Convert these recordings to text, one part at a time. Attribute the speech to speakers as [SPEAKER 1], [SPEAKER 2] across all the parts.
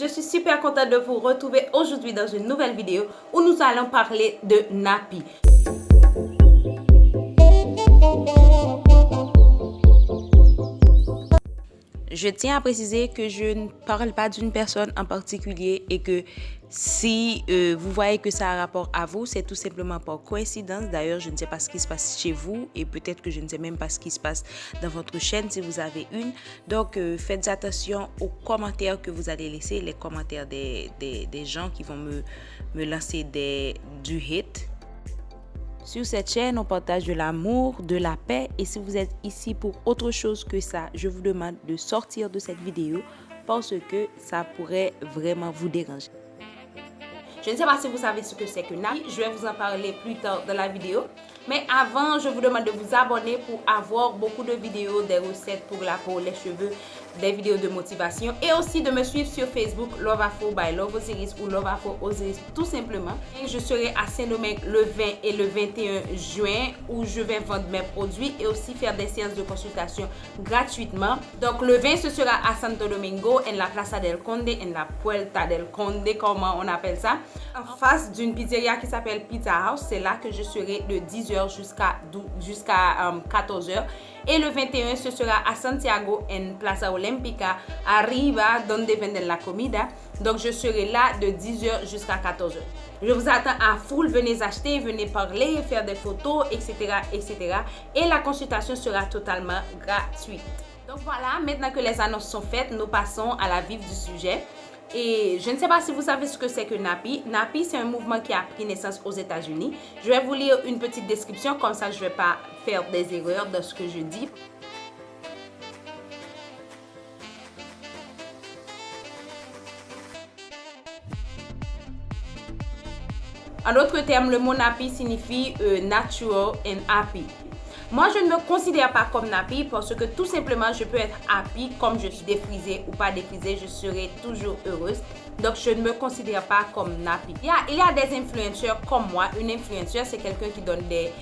[SPEAKER 1] Je suis super contente de vous retrouver aujourd'hui dans une nouvelle vidéo où nous allons parler de nappy. Je tiens à préciser que je ne parle pas d'une personne en particulier et que si vous voyez que ça a rapport à vous, c'est tout simplement par coïncidence. D'ailleurs, je ne sais pas ce qui se passe chez vous et peut-être que je ne sais même pas ce qui se passe dans votre chaîne si vous avez une. Donc, faites attention aux commentaires que vous allez laisser, les commentaires des gens qui vont me lancer du hate. Sur cette chaîne, on partage de l'amour, de la paix et si vous êtes ici pour autre chose que ça, je vous demande de sortir de cette vidéo parce que ça pourrait vraiment vous déranger. Je ne sais pas si vous savez ce que c'est que nappy, je vais vous en parler plus tard dans la vidéo. Mais avant, je vous demande de vous abonner pour avoir beaucoup de vidéos, des recettes pour la peau, les cheveux, des vidéos de motivation. Et aussi de me suivre sur Facebook, Love Afro by Love Osiris ou Love Afro Osiris tout simplement. Et je serai à Saint-Domingue le 20 et le 21 juin où je vais vendre mes produits et aussi faire des séances de consultation gratuitement. Donc le 20, ce sera à Santo Domingo, en la Plaza del Conde, en la Puerta del Conde, comment on appelle ça. En face d'une pizzeria qui s'appelle Pizza House, c'est là que je serai de 10h jusqu'à 14h. Et le 21, ce sera à Santiago, en Plaza Olímpica, arriba donde venden la comida. Donc, je serai là de 10h jusqu'à 14h. Je vous attends à full. Venez acheter, venez parler, faire des photos, etc., etc. Et la consultation sera totalement gratuite. Donc, voilà, maintenant que les annonces sont faites, nous passons à la vif du sujet. Et je ne sais pas si vous savez ce que c'est que nappy. Nappy, c'est un mouvement qui a pris naissance aux États-Unis. Je vais vous lire une petite description, comme ça je ne vais pas faire des erreurs dans ce que je dis. En d'autres termes, le mot nappy signifie natural and happy. Moi, je ne me considère pas comme nappy parce que tout simplement, je peux être happy comme je suis défrisée ou pas défrisée, je serai toujours heureuse. Donc, je ne me considère pas comme nappy. Il y a des influenceurs comme moi. Une influenceur, c'est quelqu'un qui donne des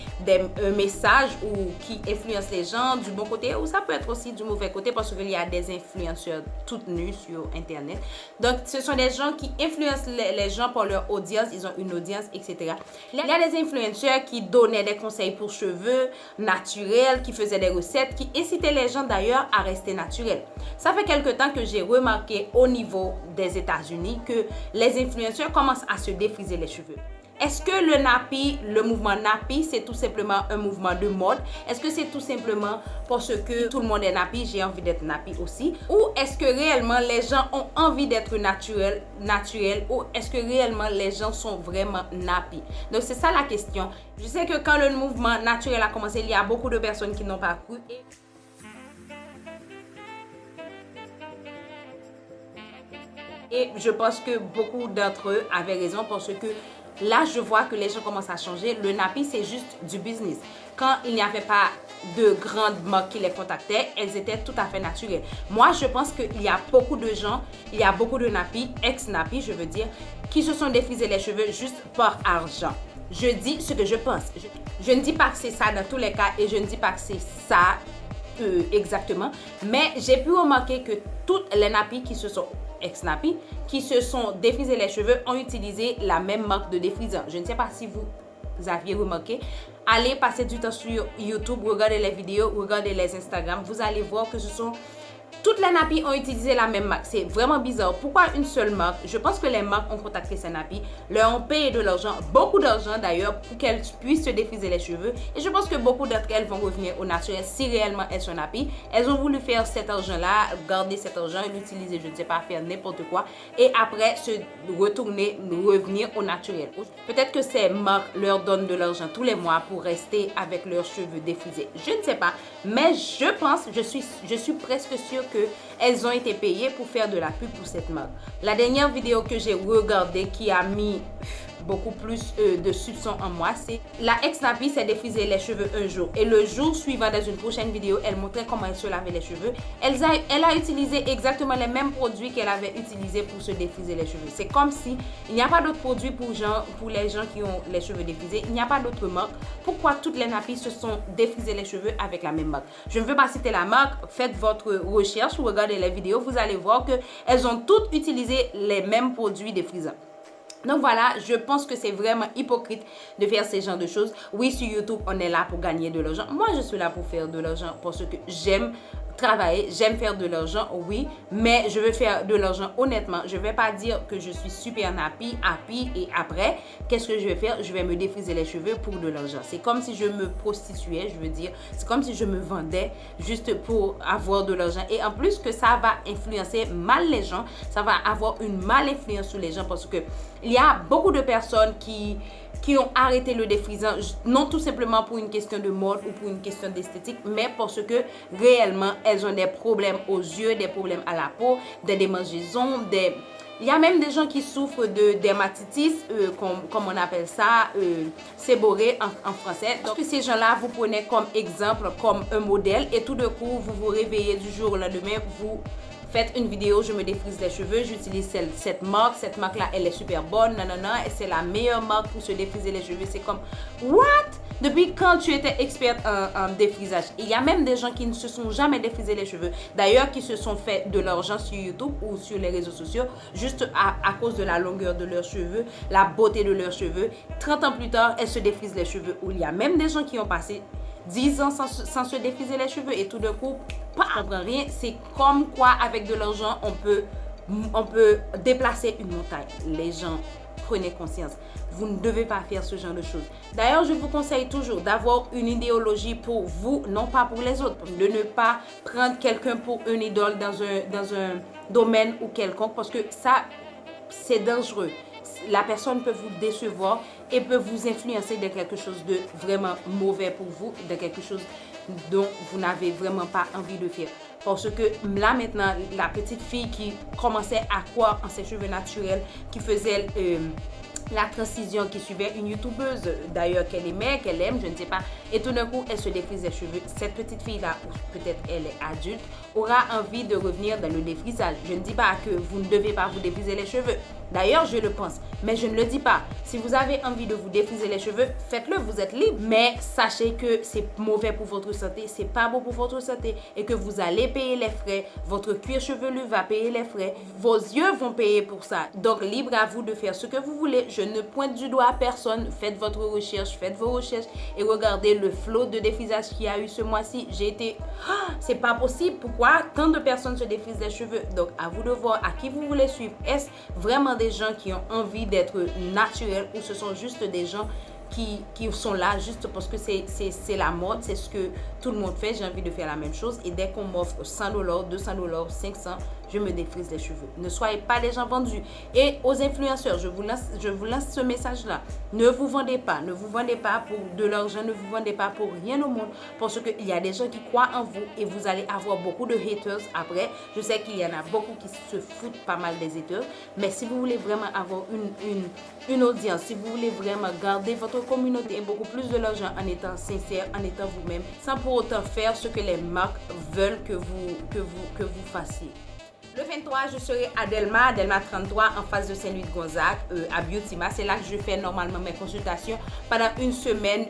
[SPEAKER 1] messages ou qui influence les gens du bon côté ou ça peut être aussi du mauvais côté parce qu'il y a des influenceurs toutes nues sur Internet. Donc, ce sont des gens qui influencent les gens pour leur audience. Ils ont une audience, etc. Il y a des influenceurs qui donnaient des conseils pour cheveux naturels, qui faisaient des recettes, qui incitaient les gens d'ailleurs à rester naturels. Ça fait quelque temps que j'ai remarqué au niveau des États-Unis que les influenceurs commencent à se défriser les cheveux. Est-ce que le nappy, le mouvement nappy, c'est tout simplement un mouvement de mode? Est-ce que c'est tout simplement parce que tout le monde est nappy, j'ai envie d'être nappy aussi? Ou est-ce que réellement les gens ont envie d'être naturels ou est-ce que réellement les gens sont vraiment nappy? Donc c'est ça la question. Je sais que quand le mouvement naturel a commencé, il y a beaucoup de personnes qui n'ont pas cru. Et je pense que beaucoup d'entre eux avaient raison parce que là, je vois que les gens commencent à changer. Le nappy, c'est juste du business. Quand il n'y avait pas de grandes marques qui les contactaient, elles étaient tout à fait naturelles. Moi, je pense qu'il y a beaucoup de gens, il y a beaucoup de nappy, ex-nappy, je veux dire, qui se sont défrisés les cheveux juste par argent. Je dis ce que je pense. Je ne dis pas que c'est ça dans tous les cas et je ne dis pas que c'est ça exactement. Mais j'ai pu remarquer que toutes les nappy qui se sont ex-nappy, qui se sont défrisés les cheveux, ont utilisé la même marque de défrisant. Je ne sais pas si vous aviez remarqué. Allez passer du temps sur YouTube, regardez les vidéos, regardez les Instagram. Vous allez voir que ce sont... Toutes les nappy ont utilisé la même marque. C'est vraiment bizarre. Pourquoi une seule marque? Je pense que les marques ont contacté ces nappy, leur ont payé de l'argent, beaucoup d'argent d'ailleurs, pour qu'elles puissent se défriser les cheveux. Et je pense que beaucoup d'entre elles vont revenir au naturel si réellement elles sont nappy. Elles ont voulu faire cet argent-là, garder cet argent, l'utiliser, je ne sais pas, faire n'importe quoi. Et après, se retourner, revenir au naturel. Peut-être que ces marques leur donnent de l'argent tous les mois pour rester avec leurs cheveux défrisés. Je ne sais pas. Mais je pense, je suis presque sûre qu'elles ont été payées pour faire de la pub pour cette marque. La dernière vidéo que j'ai regardée qui a mis beaucoup plus de soupçons en moi, c'est la ex-Nappy s'est défrisé les cheveux un jour et le jour suivant dans une prochaine vidéo, elle montrait comment elle se lavait les cheveux. Elle a utilisé exactement les mêmes produits qu'elle avait utilisés pour se défriser les cheveux. C'est comme si il n'y a pas d'autres produits pour les gens qui ont les cheveux défrisés, il n'y a pas d'autre marque. Pourquoi toutes les Nappy se sont défrisées les cheveux avec la même marque? Je ne veux pas citer la marque, faites votre recherche ou regardez les vidéos, vous allez voir qu'elles ont toutes utilisé les mêmes produits défrisants. Donc voilà, je pense que c'est vraiment hypocrite de faire ce genre de choses. Oui, sur YouTube, on est là pour gagner de l'argent. Moi, je suis là pour faire de l'argent parce que j'aime travailler, j'aime faire de l'argent, oui, mais je veux faire de l'argent honnêtement. Je ne vais pas dire que je suis super Nappy, happy et après, qu'est-ce que je vais faire? Je vais me défriser les cheveux pour de l'argent. C'est comme si je me prostituais, je veux dire. C'est comme si je me vendais juste pour avoir de l'argent. Et en plus que ça va influencer mal les gens, ça va avoir une male influence sur les gens parce que il y a beaucoup de personnes qui ont arrêté le défrisant, non tout simplement pour une question de mode ou pour une question d'esthétique, mais parce que réellement, elles ont des problèmes aux yeux, des problèmes à la peau, des démangeaisons, il y a même des gens qui souffrent de dermatitis, comme on appelle ça, séborrhée en français. Donc ces gens-là, vous prenez comme exemple, comme un modèle, et tout de coup, vous vous réveillez du jour au lendemain, vous faites une vidéo, je me défrise les cheveux, j'utilise cette marque-là, elle est super bonne, nanana, et c'est la meilleure marque pour se défriser les cheveux. C'est comme, what? Depuis quand tu étais experte en défrisage? Il y a même des gens qui ne se sont jamais défrisés les cheveux, d'ailleurs qui se sont fait de l'argent sur YouTube ou sur les réseaux sociaux, juste à cause de la longueur de leurs cheveux, la beauté de leurs cheveux. 30 ans plus tard, elles se défrisent les cheveux, ou il y a même des gens qui ont passé 10 ans sans se défriser les cheveux et tout d'un coup, on comprend rien. C'est comme quoi avec de l'argent, on peut déplacer une montagne. Les gens, prenez conscience. Vous ne devez pas faire ce genre de choses. D'ailleurs, je vous conseille toujours d'avoir une idéologie pour vous, non pas pour les autres. De ne pas prendre quelqu'un pour une idole dans un domaine ou quelconque parce que ça, c'est dangereux. La personne peut vous décevoir et peut vous influencer dans quelque chose de vraiment mauvais pour vous, dans quelque chose dont vous n'avez vraiment pas envie de faire. Parce que là maintenant, la petite fille qui commençait à croire en ses cheveux naturels, qui faisait la transition, qui suivait une youtubeuse d'ailleurs qu'elle aimait, qu'elle aime, je ne sais pas, et tout d'un coup elle se défrise les cheveux. Cette petite fille là, ou peut-être elle est adulte, aura envie de revenir dans le défrisage. Je ne dis pas que vous ne devez pas vous défriser les cheveux, d'ailleurs je le pense, mais je ne le dis pas. Si vous avez envie de vous défriser les cheveux, faites-le, vous êtes libre, mais sachez que c'est mauvais pour votre santé, c'est pas bon pour votre santé et que vous allez payer les frais, votre cuir chevelu va payer les frais, vos yeux vont payer pour ça. Donc libre à vous de faire ce que vous voulez. Je ne pointe du doigt à personne, faites votre recherche, faites vos recherches et regardez le flot de défrisage qu'il y a eu ce mois-ci. J'ai été, c'est pas possible, pourquoi tant de personnes se défrisent les cheveux? Donc à vous de voir à qui vous voulez suivre. Est-ce vraiment des gens qui ont envie d'être naturels ou ce sont juste des gens qui sont là juste parce que c'est la mode, c'est ce que tout le monde fait, j'ai envie de faire la même chose et dès qu'on m'offre $100, $200, 500, je me défrise les cheveux. Ne soyez pas des gens vendus. Et aux influenceurs, je vous lance ce message-là. Ne vous vendez pas pour de l'argent, ne vous vendez pas pour rien au monde parce qu'il y a des gens qui croient en vous et vous allez avoir beaucoup de haters après. Je sais qu'il y en a beaucoup qui se foutent pas mal des haters, mais si vous voulez vraiment avoir une audience, si vous voulez vraiment garder votre communauté et beaucoup plus de l'argent en étant sincère, en étant vous-même, sans pour autant faire ce que les marques veulent que vous fassiez. Le 23, je serai à Delma 33, en face de Saint-Louis de Gonzague, à Beautima. C'est là que je fais normalement mes consultations pendant une semaine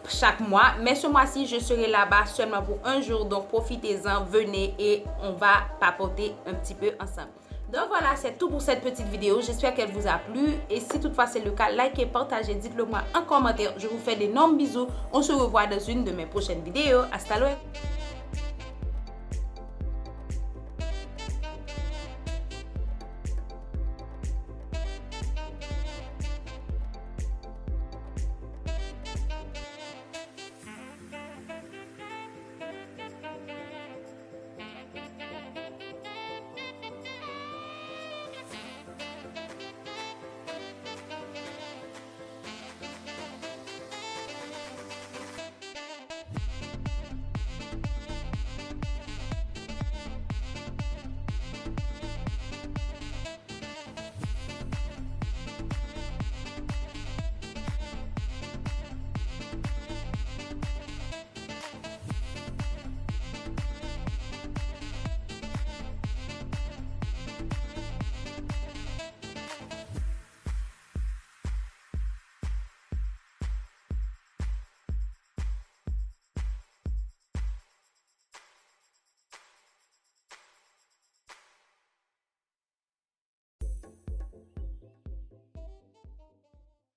[SPEAKER 1] chaque mois. Mais ce mois-ci, je serai là-bas seulement pour un jour. Donc, profitez-en, venez et on va papoter un petit peu ensemble. Donc voilà, c'est tout pour cette petite vidéo. J'espère qu'elle vous a plu. Et si toutefois c'est le cas, likez, partagez, dites-le moi en commentaire. Je vous fais d'énormes bisous. On se revoit dans une de mes prochaines vidéos. Hasta luego.